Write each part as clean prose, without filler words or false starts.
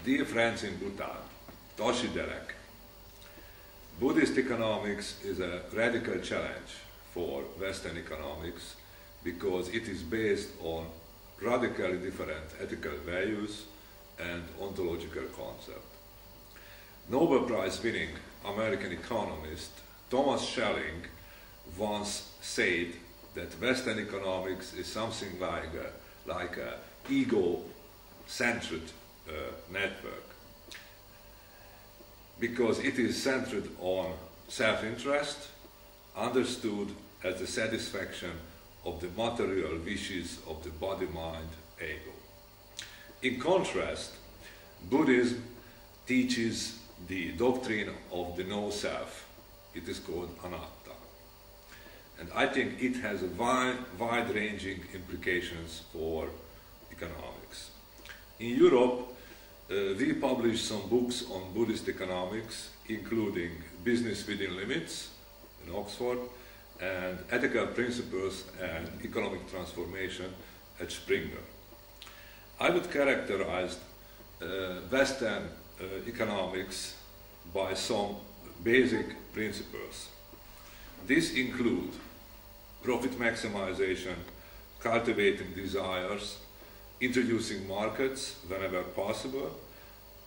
Dear friends in Bhutan, Toshi Derek. Buddhist economics is a radical challenge for Western economics because it is based on radically different ethical values and ontological concepts. Nobel Prize winning American economist Thomas Schelling once said that Western economics is something like a ego-centered network, because it is centered on self-interest, understood as the satisfaction of the material wishes of the body-mind ego. In contrast, Buddhism teaches the doctrine of the no-self. It is called anatta. And I think it has a wide-ranging implications for economics. In Europe, we published some books on Buddhist economics, including Business Within Limits in Oxford, and Ethical Principles and Economic Transformation at Springer. I would characterize Western economics by some basic principles. These include profit maximization, cultivating desires, introducing markets whenever possible,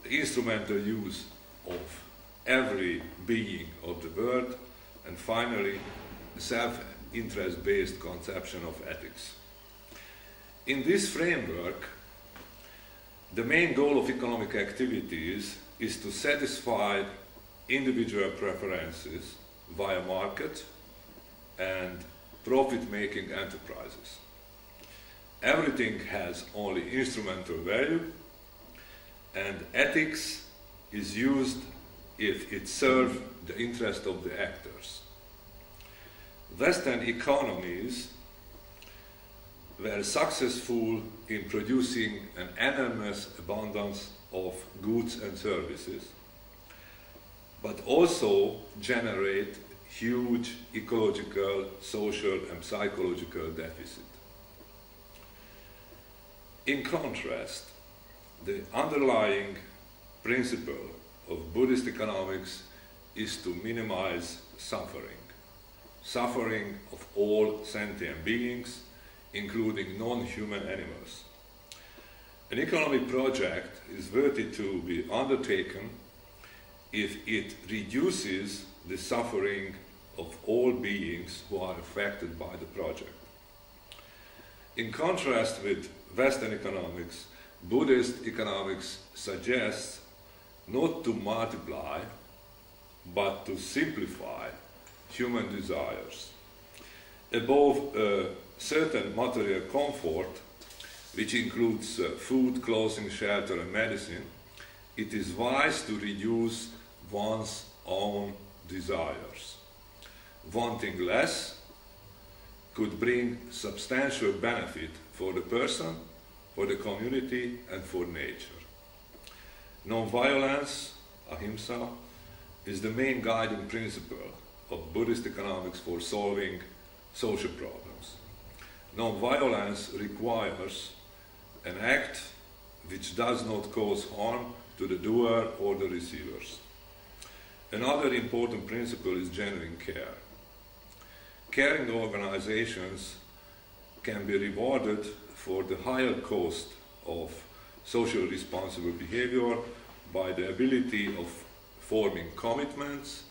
the instrumental use of every being of the world, and finally, the self-interest-based conception of ethics. In this framework, the main goal of economic activities is to satisfy individual preferences via market and profit-making enterprises. Everything has only instrumental value, and ethics is used if it serves the interest of the actors. Western economies were successful in producing an enormous abundance of goods and services, but also generate huge ecological, social, and psychological deficit. In contrast, the underlying principle of Buddhist economics is to minimize suffering. Suffering of all sentient beings, including non-human animals. An economic project is worthy to be undertaken if it reduces the suffering of all beings who are affected by the project. In contrast with Western economics, Buddhist economics suggests not to multiply, but to simplify human desires. Above a certain material comfort, which includes food, clothing, shelter, and medicine, it is wise to reduce one's own desires. Wanting less could bring substantial benefit for the person, for the community, and for nature. Non-violence, ahimsa, is the main guiding principle of Buddhist economics for solving social problems. Non-violence requires an act which does not cause harm to the doer or the receivers. Another important principle is genuine care. Caring organizations can be rewarded for the higher cost of social responsible behavior by the ability of forming commitments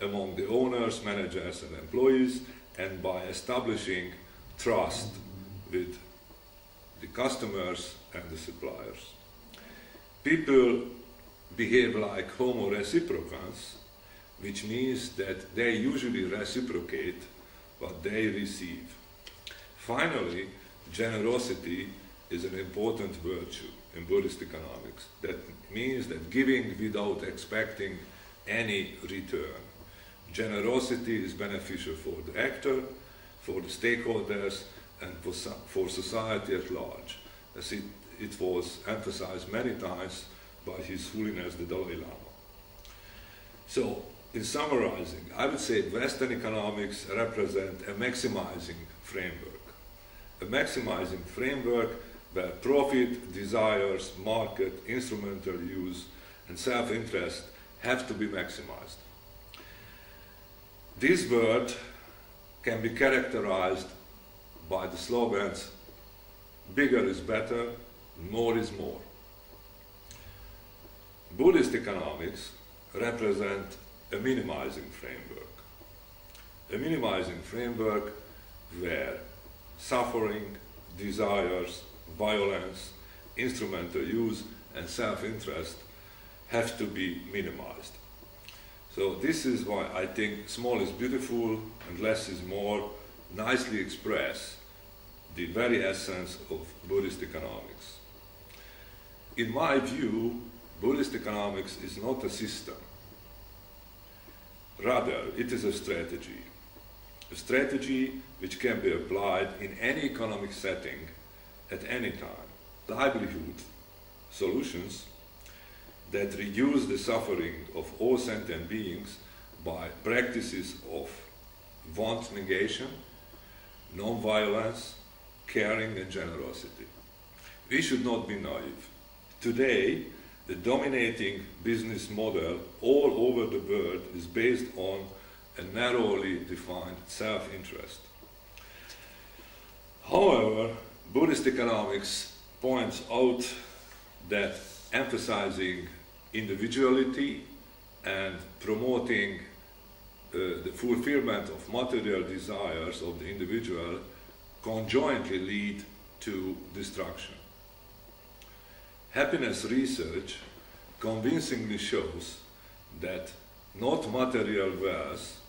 among the owners, managers, and employees, and by establishing trust with the customers and the suppliers. People behave like homo reciprocans, which means that they usually reciprocate what they receive. Finally, generosity is an important virtue in Buddhist economics. That means that giving without expecting any return. Generosity is beneficial for the actor, for the stakeholders, and for society at large, as it was emphasized many times by His Holiness the Dalai Lama. So, in summarizing, I would say Western economics represent a maximizing framework. A maximizing framework where profit, desires, market, instrumental use, and self-interest have to be maximized. This world can be characterized by the slogans, bigger is better, more is more. Buddhist economics represent a minimizing framework. A minimizing framework where suffering, desires, violence, instrumental use, and self-interest have to be minimized. So this is why I think small is beautiful and less is more nicely express the very essence of Buddhist economics. In my view, Buddhist economics is not a system. Rather, it is a strategy which can be applied in any economic setting at any time. Livelihood solutions that reduce the suffering of all sentient beings by practices of want negation, non-violence, caring and generosity. We should not be naive. Today, the dominating business model all over the world is based on a narrowly defined self-interest. However, Buddhist economics points out that emphasizing individuality and promoting the fulfillment of material desires of the individual conjointly lead to destruction. Happiness research convincingly shows that not material wealth,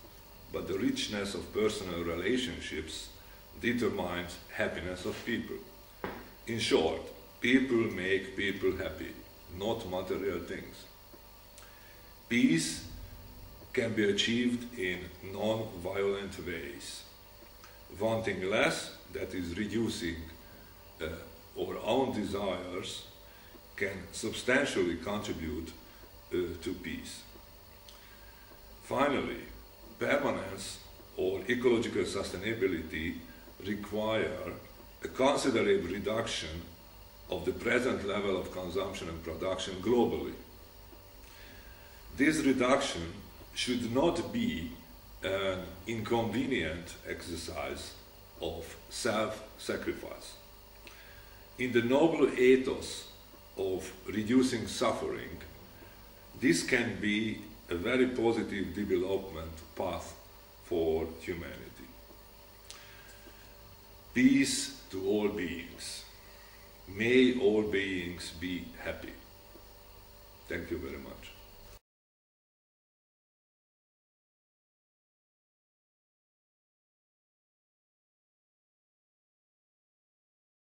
but the richness of personal relationships determines happiness of people. In short, people make people happy, not material things. Peace can be achieved in non-violent ways. Wanting less, that is reducing our own desires, can substantially contribute to peace. Finally, permanence or ecological sustainability require a considerable reduction of the present level of consumption and production globally. This reduction should not be an inconvenient exercise of self-sacrifice. In the noble ethos of reducing suffering, this can be a very positive development path for humanity. Peace to all beings. May all beings be happy. Thank you very much.